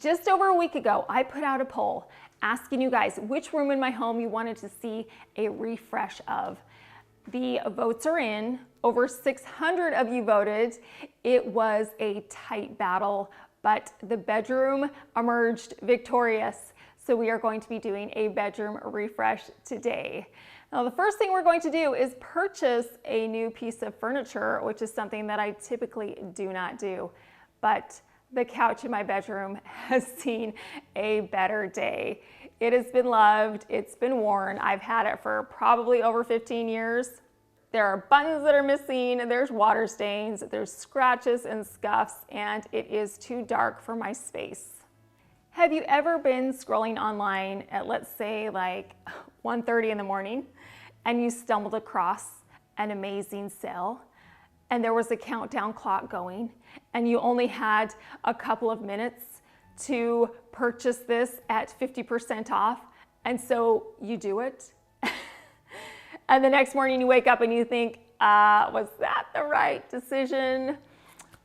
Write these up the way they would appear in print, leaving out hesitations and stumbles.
Just over a week ago, I put out a poll asking you guys which room in my home you wanted to see a refresh of. The votes are in. Over 600 of you voted. It was a tight battle, but the bedroom emerged victorious. So we are going to be doing a bedroom refresh today. Now, the first thing we're going to do is purchase a new piece of furniture, which is something that I typically do not do. But the couch in my bedroom has seen a better day. It has been loved, it's been worn. I've had it for probably over 15 years. There are buttons that are missing, there's water stains, there's scratches and scuffs, and it is too dark for my space. Have you ever been scrolling online at, let's say, like 1:30 in the morning, and you stumbled across an amazing sale? And there was a countdown clock going, and you only had a couple of minutes to purchase this at 50% off, and so you do it. And the next morning you wake up and you think, was that the right decision?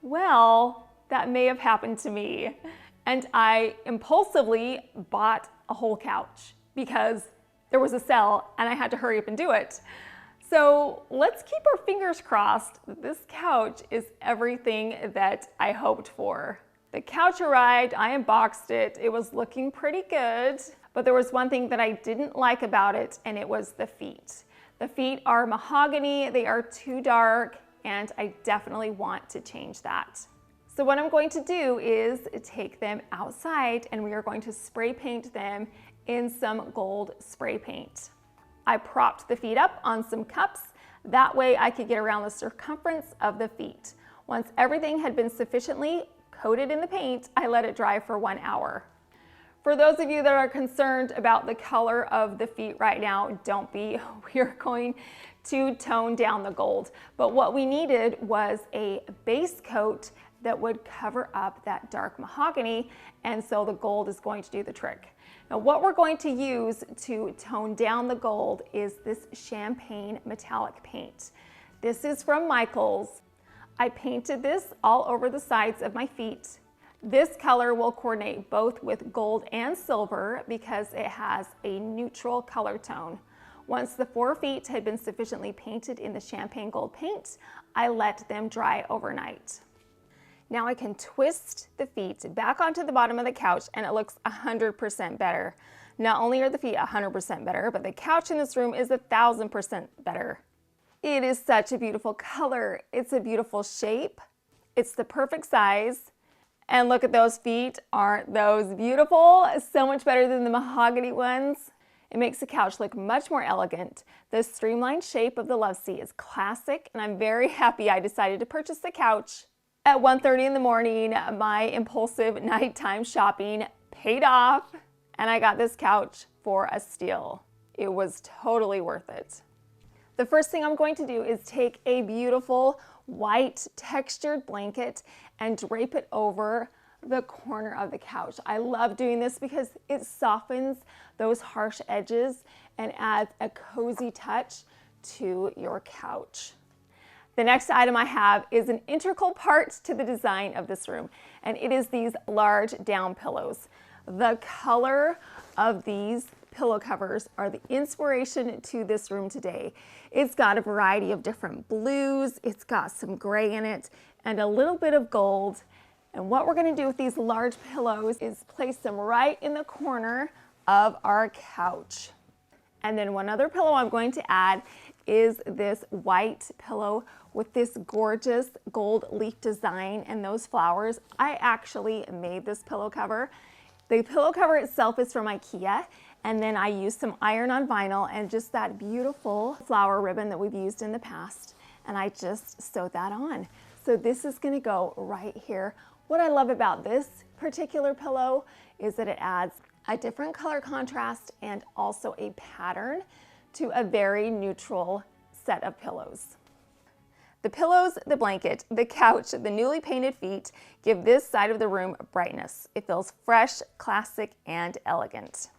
Well, that may have happened to me. And I impulsively bought a whole couch because there was a sale and I had to hurry up and do it. So let's keep our fingers crossed that this couch is everything that I hoped for. The couch arrived, I unboxed it, it was looking pretty good, but there was one thing that I didn't like about it, and it was the feet. The feet are mahogany, they are too dark, and I definitely want to change that. So what I'm going to do is take them outside and we are going to spray paint them in some gold spray paint. I propped the feet up on some cups. That way I could get around the circumference of the feet. Once everything had been sufficiently coated in the paint, I let it dry for 1 hour. For those of you that are concerned about the color of the feet right now, don't be. We are going to tone down the gold. But what we needed was a base coat that would cover up that dark mahogany, and so the gold is going to do the trick. Now, what we're going to use to tone down the gold is this champagne metallic paint. This is from Michael's. I painted this all over the sides of my feet. This color will coordinate both with gold and silver because it has a neutral color tone. Once the 4 feet had been sufficiently painted in the champagne gold paint, I let them dry overnight. Now I can twist the feet back onto the bottom of the couch and it looks 100% better. Not only are the feet 100% better, but the couch in this room is 1000% better. It is such a beautiful color. It's a beautiful shape. It's the perfect size. And look at those feet. Aren't those beautiful? So much better than the mahogany ones. It makes the couch look much more elegant. The streamlined shape of the love seat is classic, and I'm very happy I decided to purchase the couch. At 1:30 in the morning, my impulsive nighttime shopping paid off, and I got this couch for a steal. It was totally worth it. The first thing I'm going to do is take a beautiful white textured blanket and drape it over the corner of the couch. I love doing this because it softens those harsh edges and adds a cozy touch to your couch. The next item I have is an integral part to the design of this room, and it is these large down pillows. The color of these pillow covers are the inspiration to this room today. It's got a variety of different blues, it's got some gray in it, and a little bit of gold. And what we're going to do with these large pillows is place them right in the corner of our couch. And then one other pillow I'm going to add is this white pillow with this gorgeous gold leaf design and those flowers. I actually made this pillow cover. The pillow cover itself is from IKEA, and then I used some iron-on vinyl and just that beautiful flower ribbon that we've used in the past, and I just sewed that on. So this is going to go right here. What I love about this particular pillow is that it adds a different color contrast and also a pattern to a very neutral set of pillows. The pillows, the blanket, the couch, the newly painted feet give this side of the room brightness. It feels fresh, classic, and elegant.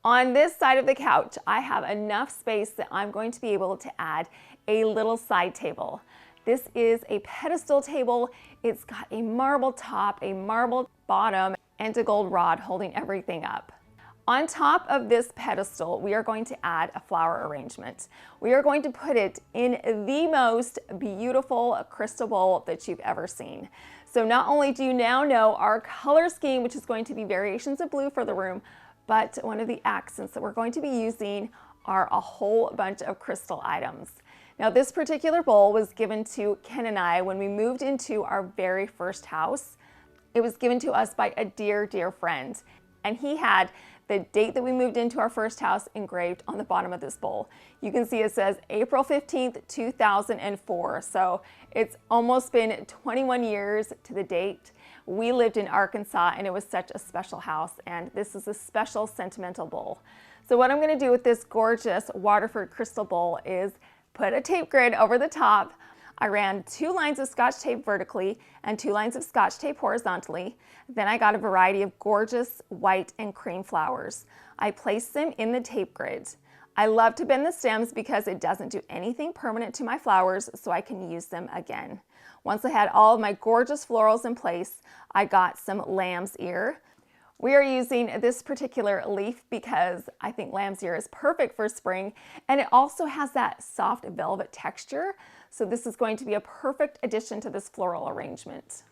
On this side of the couch, I have enough space that I'm going to be able to add a little side table. This is a pedestal table. It's got a marble top, a marble bottom, and a gold rod holding everything up. On top of this pedestal, we are going to add a flower arrangement. We are going to put it in the most beautiful crystal bowl that you've ever seen. So not only do you now know our color scheme, which is going to be variations of blue for the room, but one of the accents that we're going to be using are a whole bunch of crystal items. Now, this particular bowl was given to Ken and I when we moved into our very first house. It was given to us by a dear, dear friend, and he had the date that we moved into our first house engraved on the bottom of this bowl. You can see it says April 15th, 2004. So it's almost been 21 years to the date. We lived in Arkansas and it was such a special house, and this is a special sentimental bowl. So what I'm gonna do with this gorgeous Waterford crystal bowl is put a tape grid over the top. I ran 2 lines of Scotch tape vertically and 2 lines of Scotch tape horizontally. Then I got a variety of gorgeous white and cream flowers. I placed them in the tape grid. I love to bend the stems because it doesn't do anything permanent to my flowers, so I can use them again. Once I had all of my gorgeous florals in place, I got some lamb's ear. We are using this particular leaf because I think lamb's ear is perfect for spring, and it also has that soft velvet texture. So this is going to be a perfect addition to this floral arrangement.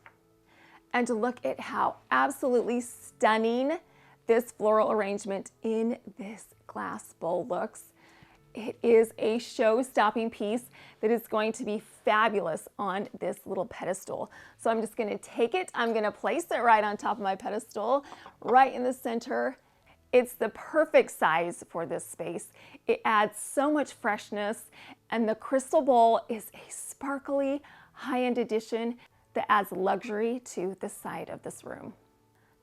And look at how absolutely stunning this floral arrangement in this glass bowl looks. It is a show-stopping piece that is going to be fabulous on this little pedestal. So I'm just going to take it, I'm going to place it right on top of my pedestal, right in the center. It's the perfect size for this space. It adds so much freshness, and the crystal bowl is a sparkly, high-end addition that adds luxury to the side of this room.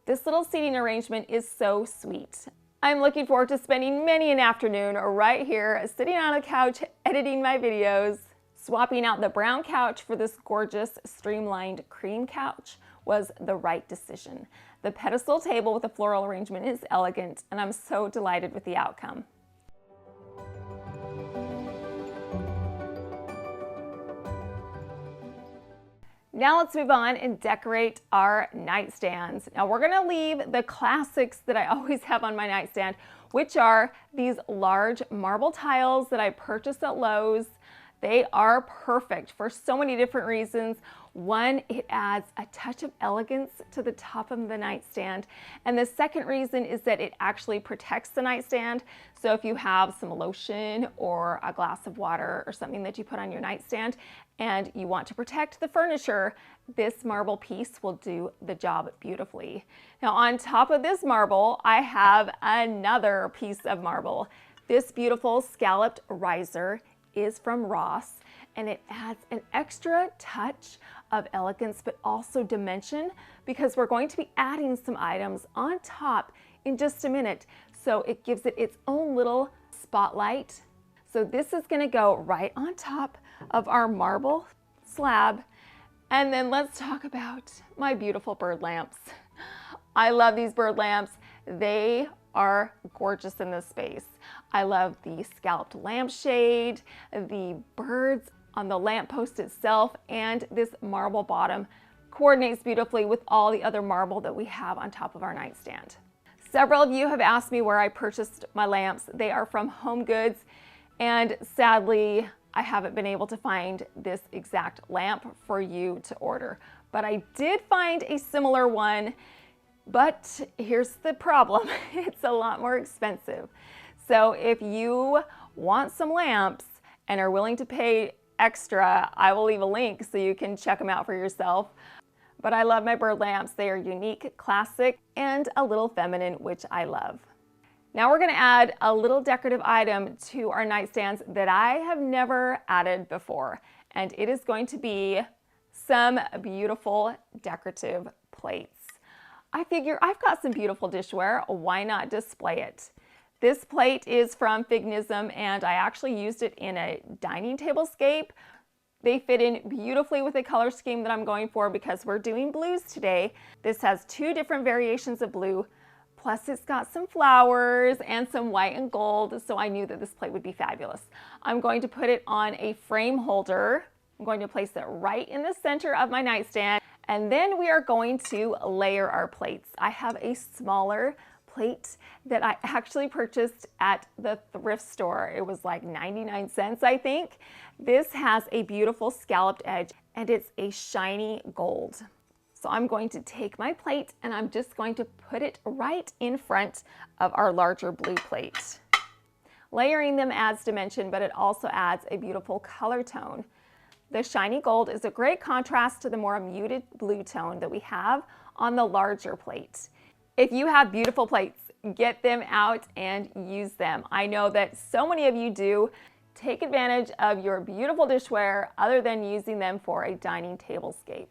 This little seating arrangement is so sweet. I'm looking forward to spending many an afternoon right here, sitting on a couch, editing my videos. Swapping out the brown couch for this gorgeous streamlined cream couch was the right decision. The pedestal table with the floral arrangement is elegant, and I'm so delighted with the outcome. Now let's move on and decorate our nightstands. Now we're gonna leave the classics that I always have on my nightstand, which are these large marble tiles that I purchased at Lowe's. They are perfect for so many different reasons. One, it adds a touch of elegance to the top of the nightstand. And the second reason is that it actually protects the nightstand. So if you have some lotion or a glass of water or something that you put on your nightstand and you want to protect the furniture, this marble piece will do the job beautifully. Now on top of this marble, I have another piece of marble. This beautiful scalloped riser is from Ross, and it adds an extra touch of elegance but also dimension because we're going to be adding some items on top in just a minute, so it gives it its own little spotlight. So this is going to go right on top of our marble slab. And then let's talk about my beautiful bird lamps. I love these bird lamps. They are gorgeous in this space. I love the scalloped lampshade, the birds on the lamppost itself, and this marble bottom coordinates beautifully with all the other marble that we have on top of our nightstand. Several of you have asked me where I purchased my lamps. They are from Home Goods, and sadly, I haven't been able to find this exact lamp for you to order, but I did find a similar one. But here's the problem, it's a lot more expensive. So if you want some lamps and are willing to pay extra, I will leave a link so you can check them out for yourself. But I love my bird lamps. They are unique, classic, and a little feminine, which I love. Now we're gonna add a little decorative item to our nightstands that I have never added before. And it is going to be some beautiful decorative plates. I figure I've got some beautiful dishware, why not display it? This plate is from Fhgnysm, and I actually used it in a dining table scape. They fit in beautifully with the color scheme that I'm going for because we're doing blues today. This has 2 different variations of blue, plus it's got some flowers and some white and gold, so I knew that this plate would be fabulous. I'm going to put it on a frame holder. I'm going to place it right in the center of my nightstand. And then we are going to layer our plates. I have a smaller plate that I actually purchased at the thrift store. It was like 99 cents, I think. This has a beautiful scalloped edge and it's a shiny gold. So I'm going to take my plate and I'm just going to put it right in front of our larger blue plate. Layering them adds dimension, but it also adds a beautiful color tone. The shiny gold is a great contrast to the more muted blue tone that we have on the larger plate. If you have beautiful plates, get them out and use them. I know that so many of you do. Take advantage of your beautiful dishware other than using them for a dining tablescape.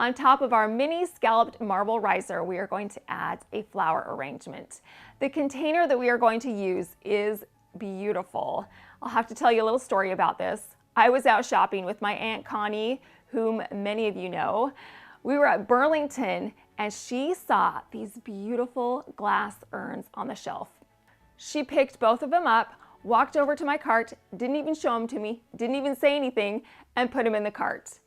On top of our mini scalloped marble riser, we are going to add a flower arrangement. The container that we are going to use is beautiful. I'll have to tell you a little story about this. I was out shopping with my Aunt Connie, whom many of you know. We were at Burlington and she saw these beautiful glass urns on the shelf. She picked both of them up, walked over to my cart, didn't even show them to me, didn't even say anything, and put them in the cart.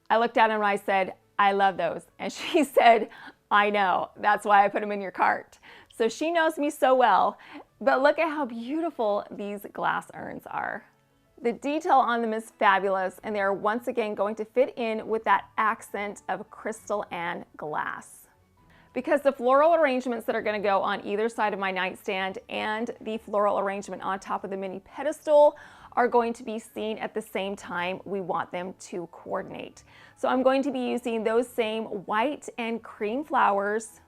I looked at them and I said, "I love those." And she said, "I know, that's why I put them in your cart." So she knows me so well, but look at how beautiful these glass urns are. The detail on them is fabulous, and they are once again going to fit in with that accent of crystal and glass. Because the floral arrangements that are going to go on either side of my nightstand and the floral arrangement on top of the mini pedestal are going to be seen at the same time, we want them to coordinate. So I'm going to be using those same white and cream flowers.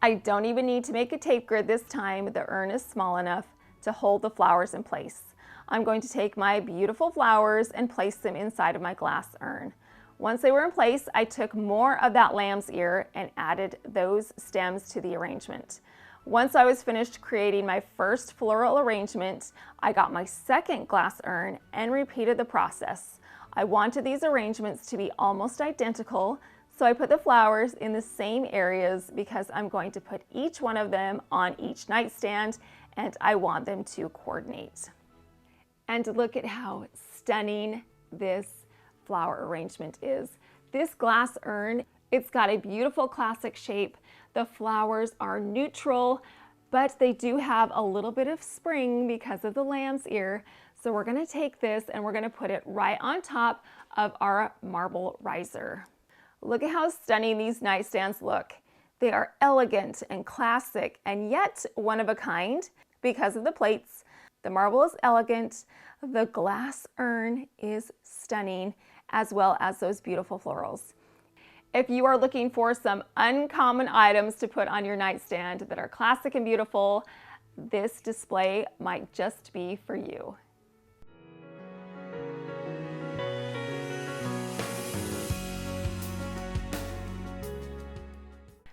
I don't even need to make a tape grid this time. The urn is small enough to hold the flowers in place. I'm going to take my beautiful flowers and place them inside of my glass urn. Once they were in place, I took more of that lamb's ear and added those stems to the arrangement. Once I was finished creating my first floral arrangement, I got my second glass urn and repeated the process. I wanted these arrangements to be almost identical, so I put the flowers in the same areas because I'm going to put each one of them on each nightstand and I want them to coordinate. And look at how stunning this flower arrangement is. This glass urn, it's got a beautiful classic shape. The flowers are neutral, but they do have a little bit of spring because of the lamb's ear. So we're gonna take this and we're gonna put it right on top of our marble riser. Look at how stunning these nightstands look. They are elegant and classic and yet one of a kind because of the plates. The marble is elegant, the glass urn is stunning, as well as those beautiful florals. If you are looking for some uncommon items to put on your nightstand that are classic and beautiful, this display might just be for you.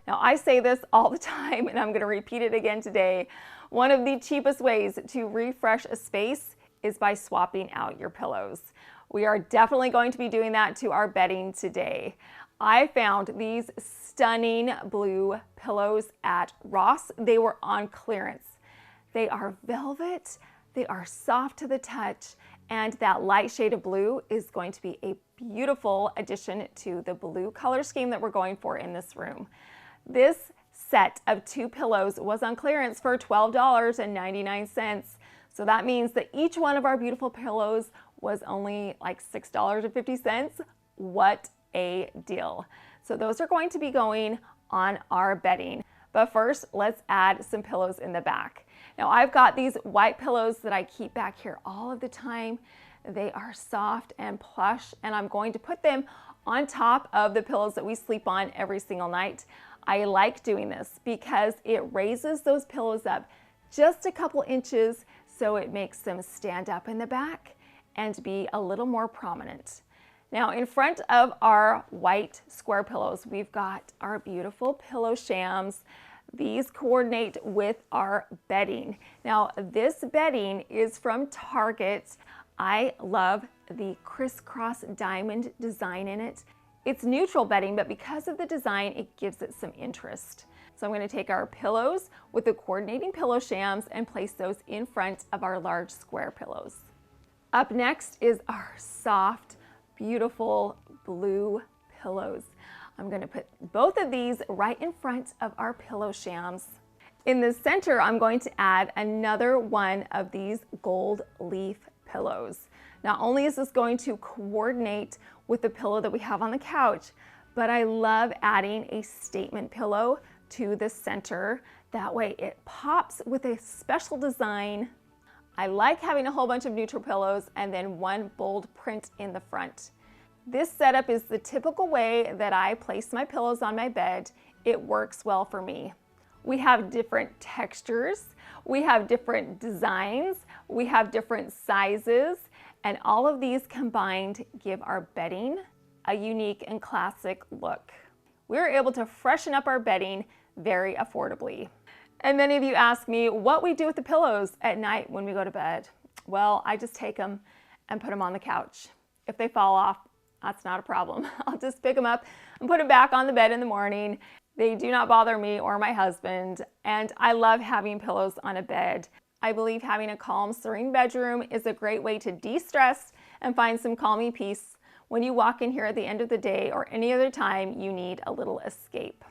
Now, I say this all the time, and I'm going to repeat it again today. One of the cheapest ways to refresh a space is by swapping out your pillows. We are definitely going to be doing that to our bedding today. I found these stunning blue pillows at Ross. They were on clearance. They are velvet, they are soft to the touch, and that light shade of blue is going to be a beautiful addition to the blue color scheme that we're going for in this room. This set of 2 pillows was on clearance for $12.99. So that means that each one of our beautiful pillows was only like $6.50. What a deal. So those are going to be going on our bedding. But first, let's add some pillows in the back. Now I've got these white pillows that I keep back here all of the time. They are soft and plush, and I'm going to put them on top of the pillows that we sleep on every single night. I like doing this because it raises those pillows up just a couple inches so it makes them stand up in the back and be a little more prominent. Now in front of our white square pillows, we've got our beautiful pillow shams. These coordinate with our bedding. Now this bedding is from Target. I love the crisscross diamond design in it. It's neutral bedding, but because of the design, it gives it some interest. So I'm going to take our pillows with the coordinating pillow shams and place those in front of our large square pillows. Up next is our soft, beautiful blue pillows. I'm going to put both of these right in front of our pillow shams. In the center, I'm going to add another one of these gold leaf pillows. Not only is this going to coordinate with the pillow that we have on the couch, but I love adding a statement pillow to the center. That way it pops with a special design. I like having a whole bunch of neutral pillows and then one bold print in the front. This setup is the typical way that I place my pillows on my bed. It works well for me. We have different textures, we have different designs, we have different sizes, and all of these combined give our bedding a unique and classic look. We're able to freshen up our bedding very affordably. And many of you ask me what we do with the pillows at night when we go to bed. Well, I just take them and put them on the couch. If they fall off, that's not a problem. I'll just pick them up and put them back on the bed in the morning. They do not bother me or my husband, and I love having pillows on a bed. I believe having a calm, serene bedroom is a great way to de-stress and find some calming peace when you walk in here at the end of the day or any other time you need a little escape.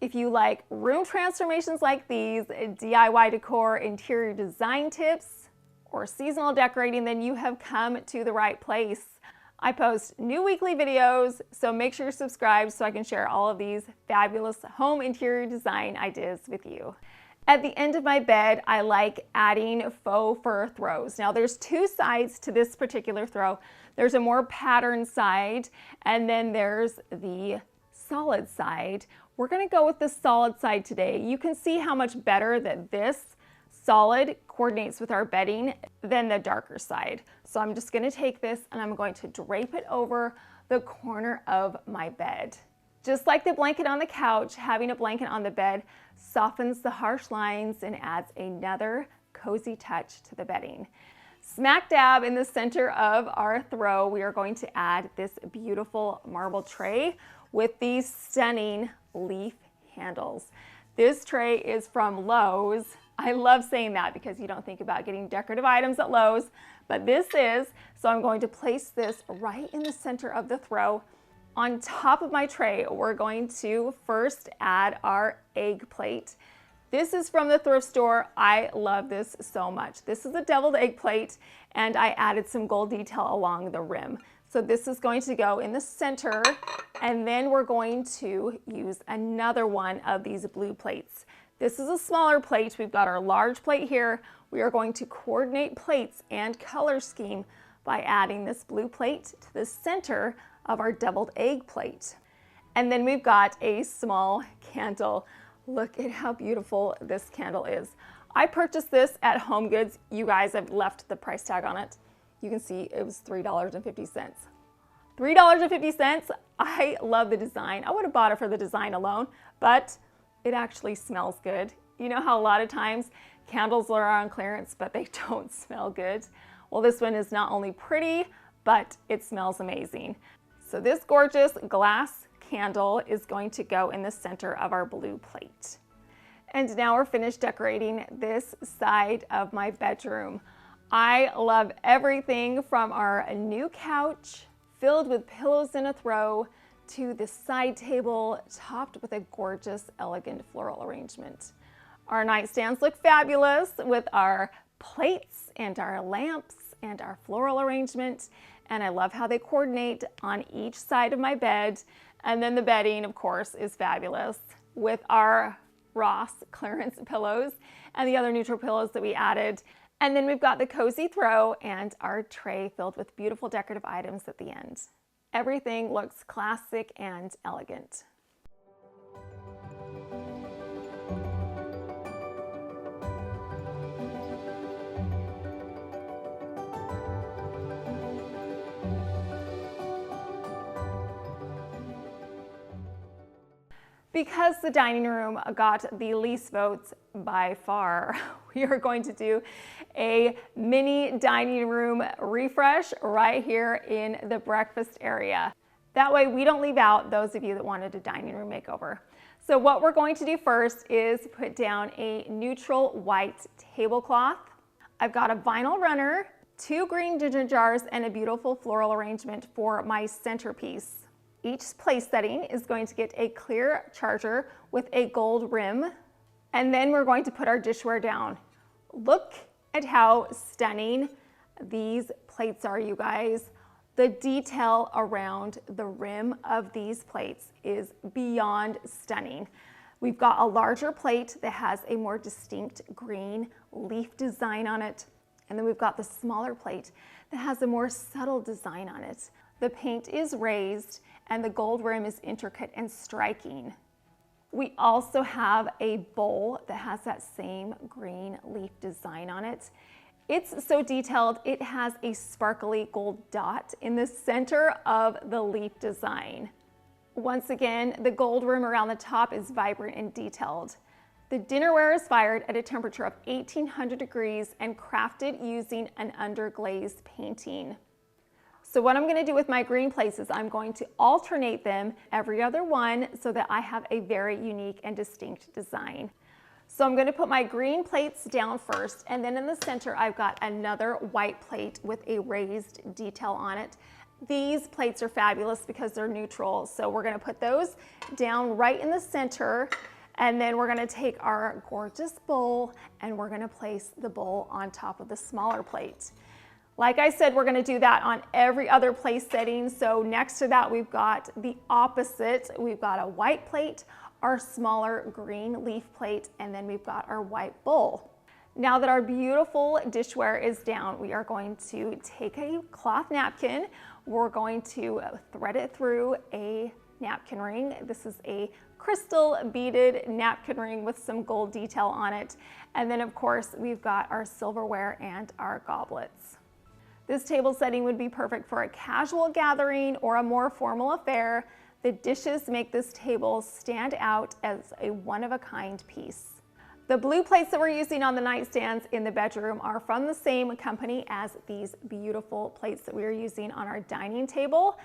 If you like room transformations like these, DIY decor, interior design tips, or seasonal decorating, then you have come to the right place. I post new weekly videos, so make sure you're subscribed so I can share all of these fabulous home interior design ideas with you. At the end of my bed, I like adding faux fur throws. Now there's two sides to this particular throw. There's a more patterned side, and then there's the solid side. We're gonna go with the solid side today. You can see how much better that this solid coordinates with our bedding than the darker side. So I'm just gonna take this and I'm going to drape it over the corner of my bed. Just like the blanket on the couch, having a blanket on the bed softens the harsh lines and adds another cozy touch to the bedding. Smack dab in the center of our throw, we are going to add this beautiful marble tray with these stunning leaf handles. This tray is from Lowe's. I love saying that because you don't think about getting decorative items at Lowe's, but this is. So I'm going to place this right in the center of the throw. On top of my tray, we're going to first add our egg plate. This is from the thrift store. I love this so much. This is a deviled egg plate, and I added some gold detail along the rim. So this is going to go in the center, and then we're going to use another one of these blue plates. This is a smaller plate. We've got our large plate here. We are going to coordinate plates and color scheme by adding this blue plate to the center of our deviled egg plate. And then we've got a small candle. Look at how beautiful this candle is. I purchased this at Home Goods. You guys, have left the price tag on it. You can see it was $3.50. $3.50. I love the design. I would have bought it for the design alone, but it actually smells good. You know how a lot of times candles are on clearance, but they don't smell good? Well, this one is not only pretty, but it smells amazing. So this gorgeous glass candle is going to go in the center of our blue plate. And now we're finished decorating this side of my bedroom. I love everything from our new couch filled with pillows in a throw to the side table topped with a gorgeous, elegant floral arrangement. Our nightstands look fabulous with our plates and our lamps and our floral arrangement, and I love how they coordinate on each side of my bed. And then the bedding, of course, is fabulous with our Ross clearance pillows and the other neutral pillows that we added. And then we've got the cozy throw and our tray filled with beautiful decorative items at the end. Everything looks classic and elegant. Because the dining room got the least votes by far, we are going to do a mini dining room refresh right here in the breakfast area. That way we don't leave out those of you that wanted a dining room makeover. So what we're going to do first is put down a neutral white tablecloth. I've got a vinyl runner, 2 green ginger jars, and a beautiful floral arrangement for my centerpiece. Each place setting is going to get a clear charger with a gold rim. And then we're going to put our dishware down. Look at how stunning these plates are, you guys. The detail around the rim of these plates is beyond stunning. We've got a larger plate that has a more distinct green leaf design on it. And then we've got the smaller plate that has a more subtle design on it. The paint is raised and the gold rim is intricate and striking. We also have a bowl that has that same green leaf design on it. It's so detailed, it has a sparkly gold dot in the center of the leaf design. Once again, the gold rim around the top is vibrant and detailed. The dinnerware is fired at a temperature of 1800 degrees and crafted using an underglaze painting. So what I'm going to do with my green plates is I'm going to alternate them every other one so that I have a very unique and distinct design. So I'm going to put my green plates down first, and then in the center I've got another white plate with a raised detail on it. These plates are fabulous because they're neutral, so we're going to put those down right in the center, and then we're going to take our gorgeous bowl and we're going to place the bowl on top of the smaller plate. Like I said, we're going to do that on every other place setting. So next to that, we've got the opposite. We've got a white plate, our smaller green leaf plate, and then we've got our white bowl. Now that our beautiful dishware is down, we are going to take a cloth napkin. We're going to thread it through a napkin ring. This is a crystal beaded napkin ring with some gold detail on it. And then of course, we've got our silverware and our goblets. This table setting would be perfect for a casual gathering or a more formal affair. The dishes make this table stand out as a one-of-a-kind piece. The blue plates that we're using on the nightstands in the bedroom are from the same company as these beautiful plates that we are using on our dining table.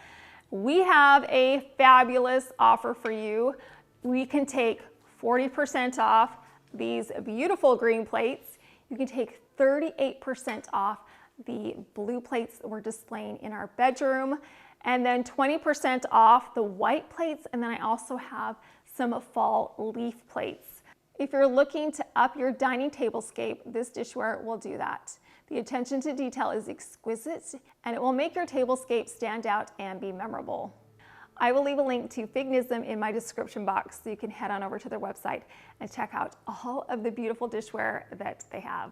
We have a fabulous offer for you. We can take 40% off these beautiful green plates. You can take 38% off the blue plates that we're displaying in our bedroom, and then 20% off the white plates, and then I also have some fall leaf plates. If you're looking to up your dining tablescape, this dishware will do that. The attention to detail is exquisite, and it will make your tablescape stand out and be memorable. I will leave a link to Fhgnysm in my description box so you can head on over to their website and check out all of the beautiful dishware that they have.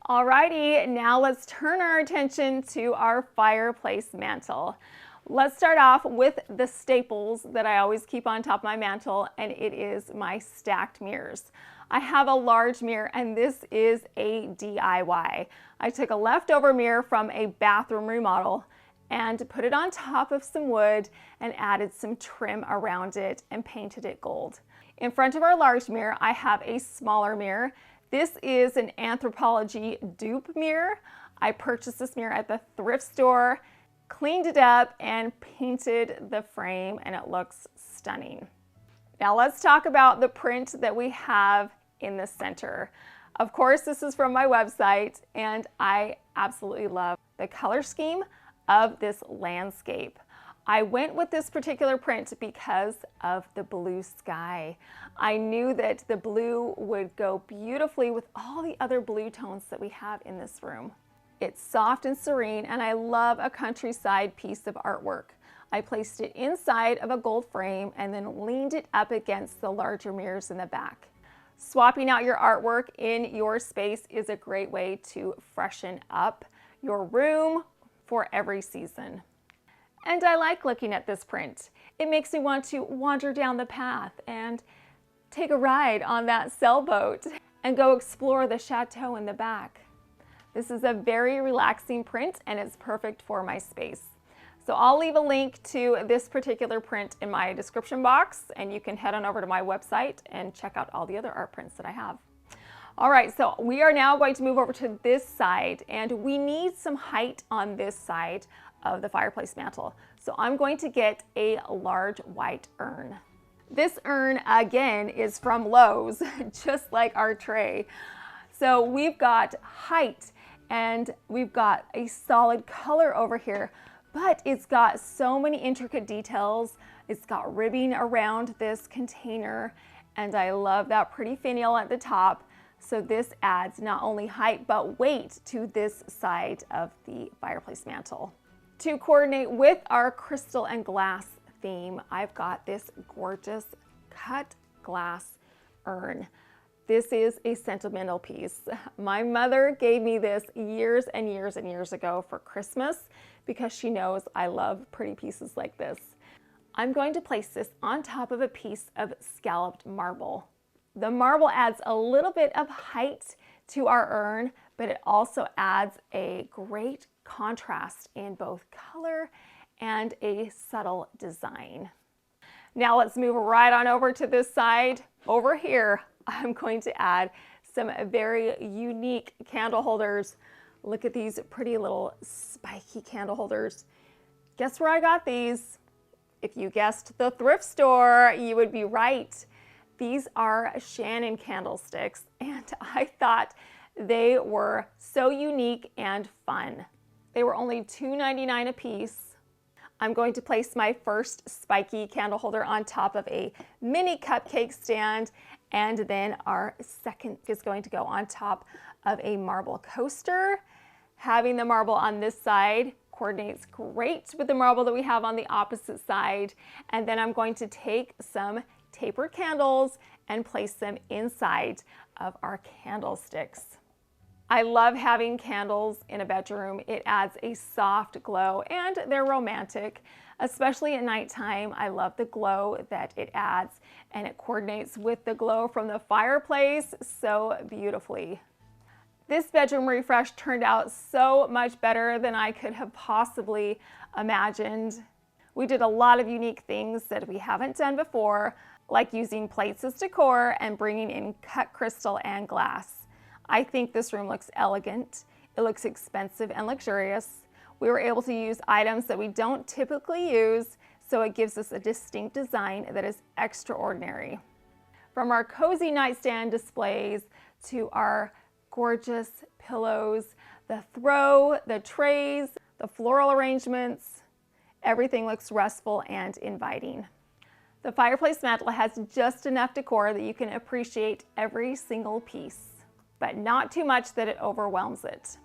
Alrighty, now let's turn our attention to our fireplace mantle. Let's start off with the staples that I always keep on top of my mantle, and it is my stacked mirrors. I have a large mirror, and this is a DIY. I took a leftover mirror from a bathroom remodel and put it on top of some wood and added some trim around it and painted it gold. In front of our large mirror, I have a smaller mirror. This is an Anthropologie dupe mirror. I purchased this mirror at the thrift store, cleaned it up, and painted the frame, and it looks stunning. Now let's talk about the print that we have in the center. Of course, this is from my website, and I absolutely love the color scheme of this landscape. I went with this particular print because of the blue sky. I knew that the blue would go beautifully with all the other blue tones that we have in this room. It's soft and serene, and I love a countryside piece of artwork. I placed it inside of a gold frame and then leaned it up against the larger mirrors in the back. Swapping out your artwork in your space is a great way to freshen up your room for every season. And I like looking at this print. It makes me want to wander down the path and take a ride on that sailboat and go explore the chateau in the back. This is a very relaxing print, and it's perfect for my space. So I'll leave a link to this particular print in my description box, and you can head on over to my website and check out all the other art prints that I have. All right, so we are now going to move over to this side, and we need some height on this side of the fireplace mantle. So I'm going to get a large white urn. This urn, again, is from Lowe's, just like our tray. So we've got height, and we've got a solid color over here, but it's got so many intricate details. It's got ribbing around this container, and I love that pretty finial at the top. So this adds not only height but weight to this side of the fireplace mantle. To coordinate with our crystal and glass theme, I've got this gorgeous cut glass urn. This is a sentimental piece. My mother gave me this years and years and years ago for Christmas because she knows I love pretty pieces like this. I'm going to place this on top of a piece of scalloped marble. The marble adds a little bit of height to our urn, but it also adds a great contrast in both color and a subtle design. Now let's move right on over to this side. Over here, I'm going to add some very unique candle holders. Look at these pretty little spiky candle holders. Guess where I got these? If you guessed the thrift store, you would be right. These are Shannon candlesticks, and I thought they were so unique and fun. They were only $2.99 a piece. I'm going to place my first spiky candle holder on top of a mini cupcake stand, and then our second is going to go on top of a marble coaster. Having the marble on this side coordinates great with the marble that we have on the opposite side. And then I'm going to take some tapered candles and place them inside of our candlesticks. I love having candles in a bedroom. It adds a soft glow and they're romantic, especially at nighttime. I love the glow that it adds, and it coordinates with the glow from the fireplace so beautifully. This bedroom refresh turned out so much better than I could have possibly imagined. We did a lot of unique things that we haven't done before, like using plates as decor and bringing in cut crystal and glass. I think this room looks elegant. It looks expensive and luxurious. We were able to use items that we don't typically use, so it gives us a distinct design that is extraordinary. From our cozy nightstand displays to our gorgeous pillows, the throw, the trays, the floral arrangements, everything looks restful and inviting. The fireplace mantle has just enough decor that you can appreciate every single piece, but not too much that it overwhelms it.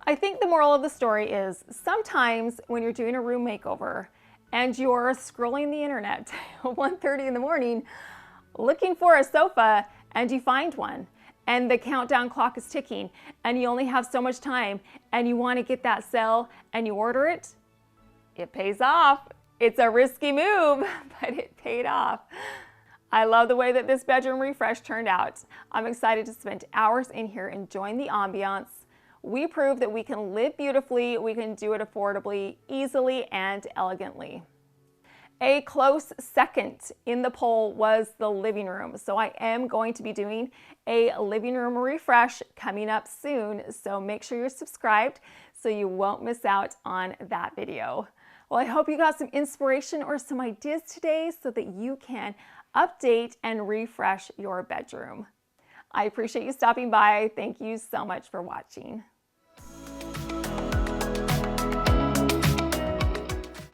I think the moral of the story is sometimes when you're doing a room makeover and you're scrolling the internet at 1:30 in the morning looking for a sofa and you find one and the countdown clock is ticking and you only have so much time and you want to get that sale and you order it, it pays off. It's a risky move, but it paid off. I love the way that this bedroom refresh turned out. I'm excited to spend hours in here enjoying the ambiance. We proved that we can live beautifully, we can do it affordably, easily, and elegantly. A close second in the poll was the living room. So I am going to be doing a living room refresh coming up soon. So make sure you're subscribed so you won't miss out on that video. Well, I hope you got some inspiration or some ideas today so that you can update and refresh your bedroom. I appreciate you stopping by. Thank you so much for watching.